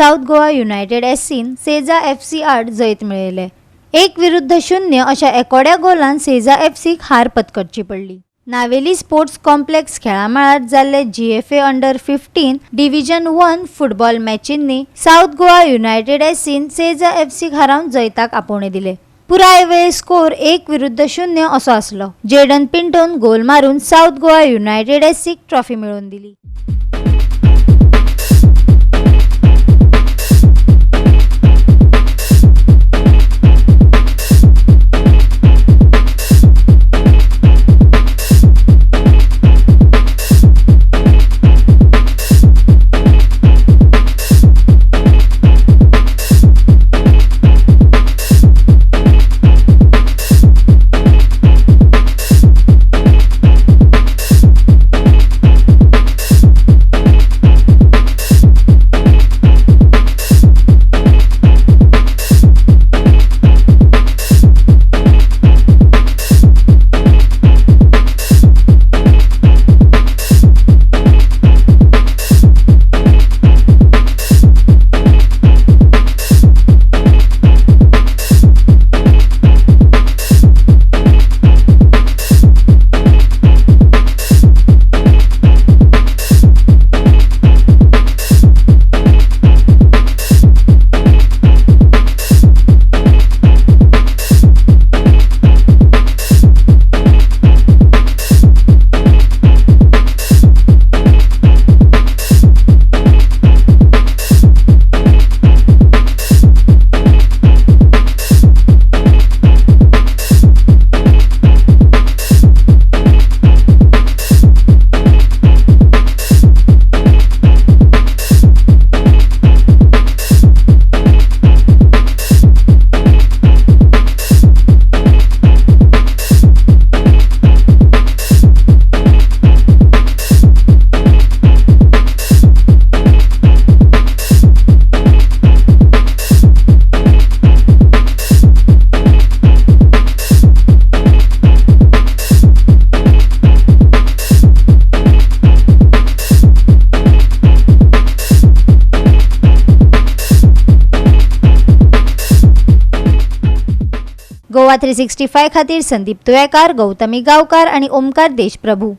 South Goa united एफसीन सेजा FC आड जैत मेळयले। 1-0 अशा एकोड्या गोलान सेजा FCक हार पत्करची पडली। नावेली स्पोर्ट्स कॉम्प्लेक्स खेळामाळात जाल्ले GFA अंडर-15 डिव्हिजन 1 फुटबॉल मॅचींनी साउथ गोवा युनायटेड एफसीन सेजा FCक हारावन जैताक आपोवणे दिले। पुराय वेळ स्कोर 1-0 असो आसलो। जेडन पिंटोन गोल मारून साउथ गोवा युनायटेड एफसीक ट्रॉफी मिळवून दिली। GOA365 खातीर संदीप तुयेकार, गौतमी गांवकार आणि ओमकार देशप्रभू।